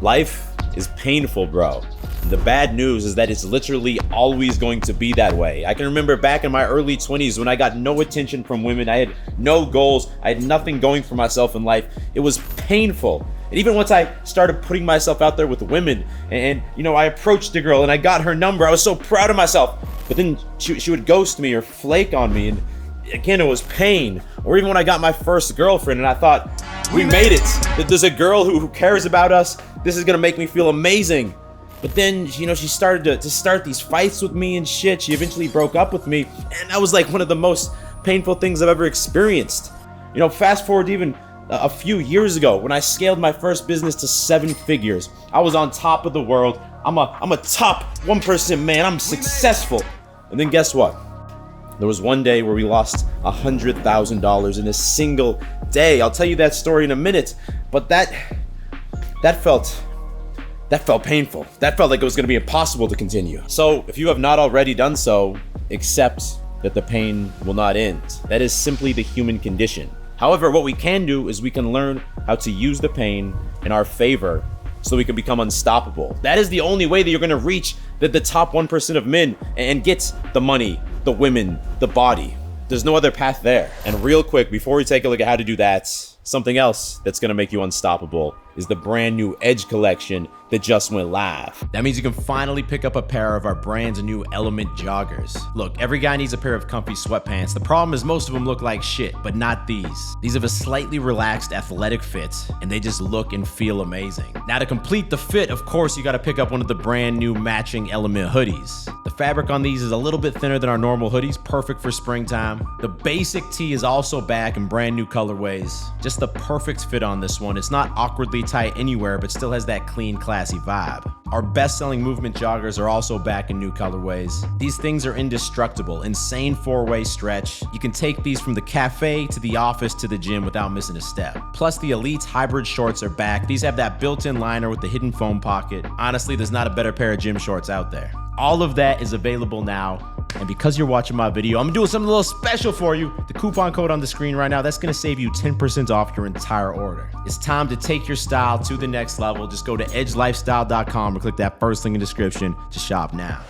Life is painful, bro. The bad news is that it's literally always going to be that way. I can remember back in my early 20s when I got no attention from women. I had no goals. I had nothing going for myself in life. It was painful. And even once I started putting myself out there with women and I approached a girl and I got her number, I was so proud of myself. But then she would ghost me or flake on me. And again, it was pain. Or even when I got my first girlfriend and I thought, we made it. That there's a girl who cares about us. This is gonna make me feel amazing. But then, she started to start these fights with me and shit. She eventually broke up with me. And that was like one of the most painful things I've ever experienced. Fast forward to even a few years ago when I scaled my first business to 7 figures. I was on top of the world. I'm a top 1% man. I'm successful. And then guess what? There was one day where we lost $100,000 in a single day. I'll tell you that story in a minute. But that felt painful. That felt like it was going to be impossible to continue. So if you have not already done so, accept that the pain will not end. That is simply the human condition. However, what we can do is we can learn how to use the pain in our favor so we can become unstoppable. That is the only way that you're going to reach the top 1% of men and get the money, the women, the body. There's no other path there. And real quick, before we take a look at how to do that, something else that's gonna make you unstoppable is the brand new Edge collection that just went live. That means you can finally pick up a pair of our brand new Element joggers. Look, every guy needs a pair of comfy sweatpants. The problem is most of them look like shit, but not these. These have a slightly relaxed athletic fit, and they just look and feel amazing. Now to complete the fit, of course, you gotta pick up one of the brand new matching Element hoodies. The fabric on these is a little bit thinner than our normal hoodies, perfect for springtime. The basic tee is also back in brand new colorways. Just the perfect fit on this one. It's not awkwardly tight anywhere, but still has that clean, classy vibe. Our best-selling movement joggers are also back in new colorways. These things are indestructible, insane 4-way stretch. You can take these from the cafe to the office to the gym without missing a step. Plus, the Elite hybrid shorts are back. These have that built-in liner with the hidden foam pocket. Honestly, there's not a better pair of gym shorts out there. All of that is available now. And because you're watching my video, I'm doing something a little special for you. The coupon code on the screen right now, that's gonna save you 10% off your entire order. It's time to take your style to the next level. Just go to edgelifestyle.com or click that first link in the description to shop now.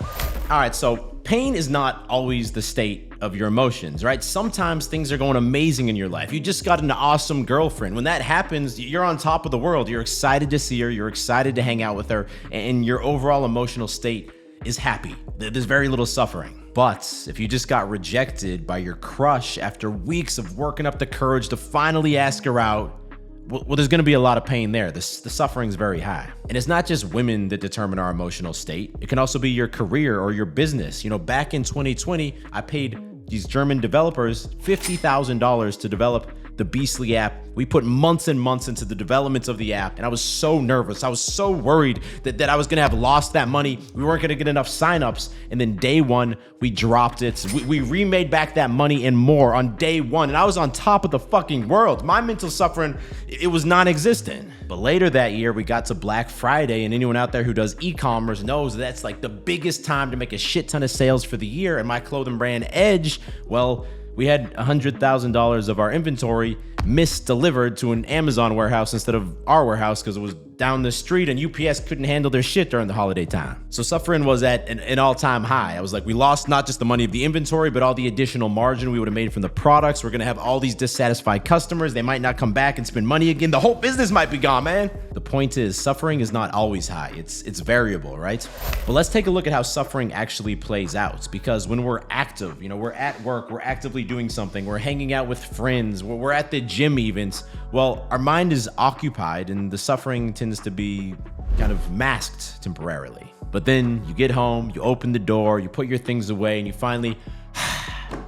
All right, so pain is not always the state of your emotions, right? Sometimes things are going amazing in your life. You just got an awesome girlfriend. When that happens, you're on top of the world. You're excited to see her. You're excited to hang out with her. And your overall emotional state is happy. There's very little suffering. But if you just got rejected by your crush after weeks of working up the courage to finally ask her out, well, there's gonna be a lot of pain there. The suffering's very high. And it's not just women that determine our emotional state. It can also be your career or your business. Back in 2020, I paid these German developers $50,000 to develop the Beastly app. We put months and months into the development of the app, and I was so nervous. I was so worried that I was gonna have lost that money. We weren't gonna get enough signups, and then day one, we dropped it. We remade back that money and more on day one, and I was on top of the fucking world. My mental suffering, it was non-existent. But later that year, we got to Black Friday, and anyone out there who does e-commerce knows that's like the biggest time to make a shit ton of sales for the year, and my clothing brand Edge, well, we had $100,000 of our inventory misdelivered to an Amazon warehouse instead of our warehouse because it was down the street and UPS couldn't handle their shit during the holiday time. So suffering was at an all-time high. I was like, we lost not just the money of the inventory, but all the additional margin we would have made from the products. We're gonna have all these dissatisfied customers. They might not come back and spend money again. The whole business might be gone, man. The point is, suffering is not always high. It's variable, right? But let's take a look at how suffering actually plays out. Because when we're active, we're at work, we're actively doing something, we're hanging out with friends, we're at the gym events, well, our mind is occupied and the suffering tends to be kind of masked temporarily. But then you get home, you open the door, you put your things away, and you finally,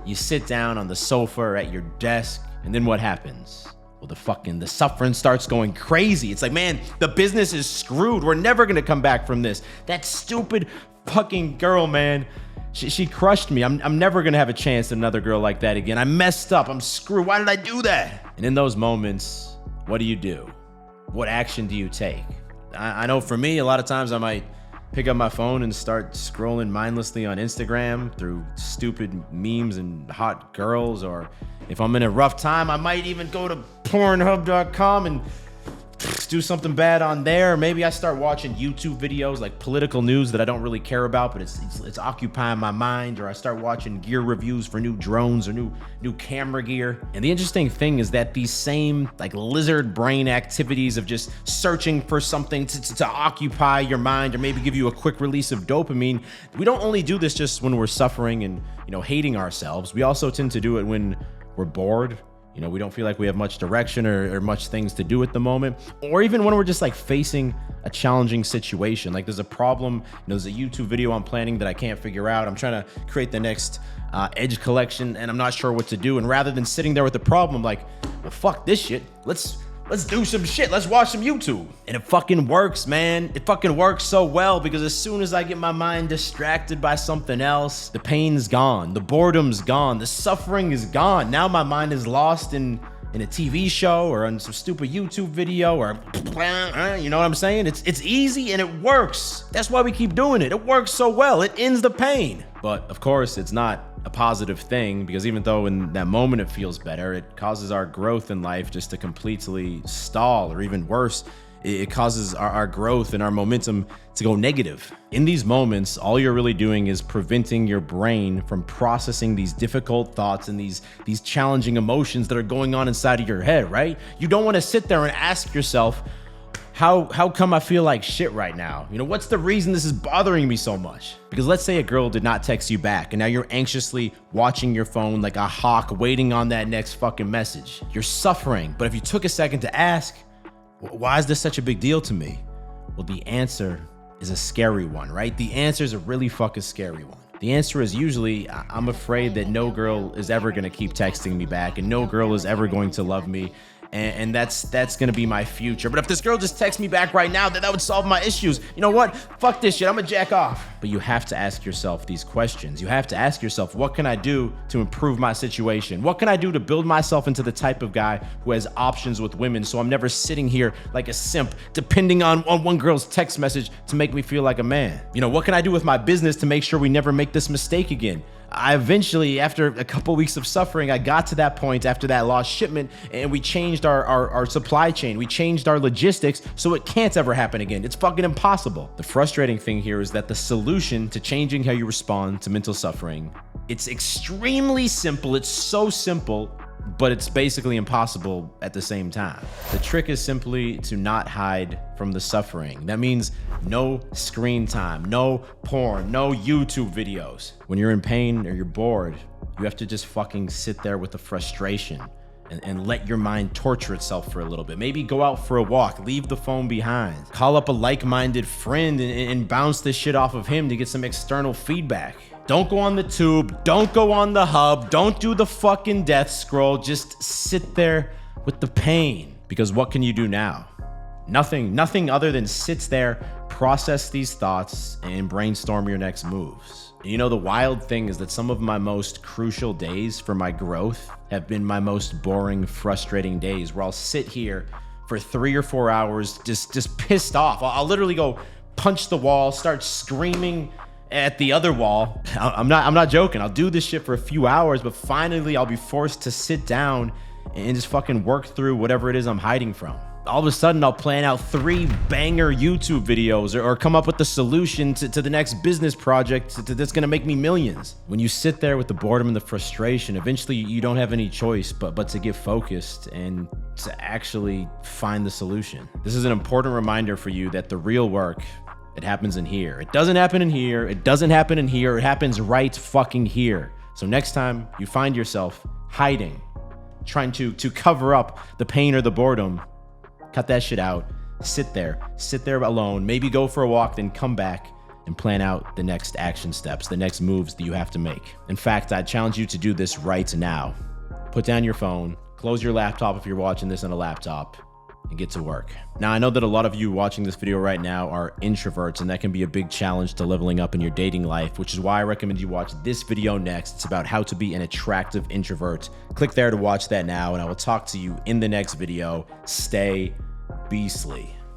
you sit down on the sofa or at your desk, and then what happens? Well, the suffering starts going crazy. It's like, man, the business is screwed. We're never gonna come back from this. That stupid fucking girl, man. She crushed me. I'm never gonna have a chance at another girl like that again. I messed up. I'm screwed. Why did I do that? And in those moments, what do? What action do you take? I know for me, a lot of times I might pick up my phone and start scrolling mindlessly on Instagram through stupid memes and hot girls, or if I'm in a rough time, I might even go to Pornhub.com and do something bad on there. Maybe I start watching YouTube videos like political news that I don't really care about, but it's occupying my mind. Or I start watching gear reviews for new drones or new camera gear. And the interesting thing is that these same like lizard brain activities of just searching for something to occupy your mind or maybe give you a quick release of dopamine, we don't only do this just when we're suffering and, you know, hating ourselves. We also tend to do it when we're bored. You know, we don't feel like we have much direction or much things to do at the moment, or even when we're just like facing a challenging situation. Like there's a problem, you know, there's a YouTube video I'm planning that I can't figure out. I'm trying to create the next edge collection and I'm not sure what to do. And rather than sitting there with the problem, I'm like, well, fuck this shit. Let's do some shit. Let's watch some YouTube. And it fucking works, man. It fucking works so well because as soon as I get my mind distracted by something else, the pain's gone, the boredom's gone, the suffering is gone. Now my mind is lost in a TV show or on some stupid YouTube video or, you know what I'm saying? It's easy and it works. That's why we keep doing it. It works so well. It ends the pain. But of course, it's not a positive thing because even though in that moment it feels better, it causes our growth in life just to completely stall, or even worse, it causes our growth and our momentum to go negative. In these moments, all you're really doing is preventing your brain from processing these difficult thoughts and these challenging emotions that are going on inside of your head, right? You don't want to sit there and ask yourself, how come I feel like shit right now? You know, what's the reason this is bothering me so much? Because let's say a girl did not text you back and now you're anxiously watching your phone like a hawk waiting on that next fucking message. You're suffering, but if you took a second to ask, why is this such a big deal to me? Well, the answer is a scary one, right? The answer is a really fucking scary one. The answer is usually, I'm afraid that no girl is ever gonna keep texting me back and no girl is ever going to love me. And that's gonna be my future. But if this girl just texts me back right now, that would solve my issues. You know what? Fuck this shit, I'm gonna jack off. But you have to ask yourself these questions. You have to ask yourself, what can I do to improve my situation? What can I do to build myself into the type of guy who has options with women so I'm never sitting here like a simp, depending on one girl's text message to make me feel like a man? You know, what can I do with my business to make sure we never make this mistake again? I eventually, after a couple weeks of suffering, I got to that point after that lost shipment and we changed our supply chain. We changed our logistics so it can't ever happen again. It's fucking impossible. The frustrating thing here is that the solution to changing how you respond to mental suffering, it's extremely simple. It's so simple, but it's basically impossible at the same time. The trick is simply to not hide from the suffering. That means no screen time, no porn, no YouTube videos. When you're in pain or you're bored, you have to just fucking sit there with the frustration and let your mind torture itself for a little bit. Maybe go out for a walk, leave the phone behind, call up a like-minded friend and bounce this shit off of him to get some external feedback. Don't go on the tube, don't go on the hub, don't do the fucking death scroll, just sit there with the pain. Because what can you do now? Nothing other than sit there, process these thoughts, and brainstorm your next moves. You know, the wild thing is that some of my most crucial days for my growth have been my most boring, frustrating days where I'll sit here for 3 or 4 hours just pissed off. I'll literally go punch the wall, start screaming at the other wall. I'm not joking. I'll do this shit for a few hours, but finally I'll be forced to sit down and just fucking work through whatever it is I'm hiding from. All of a sudden, I'll plan out 3 banger YouTube videos or come up with the solution to the next business project that's gonna make me millions. When you sit there with the boredom and the frustration, eventually you don't have any choice but to get focused and to actually find the solution. This is an important reminder for you that the real work, it happens in here. It doesn't happen in here. It doesn't happen in here. It happens right fucking here. So next time you find yourself hiding, trying to cover up the pain or the boredom, cut that shit out. Sit there alone. Maybe go for a walk, then come back and plan out the next action steps, the next moves that you have to make. In fact, I challenge you to do this right now. Put down your phone, close your laptop if you're watching this on a laptop, and get to work. Now, I know that a lot of you watching this video right now are introverts, and that can be a big challenge to leveling up in your dating life, which is why I recommend you watch this video next. It's about how to be an attractive introvert. Click there to watch that now, and I will talk to you in the next video. Stay beastly.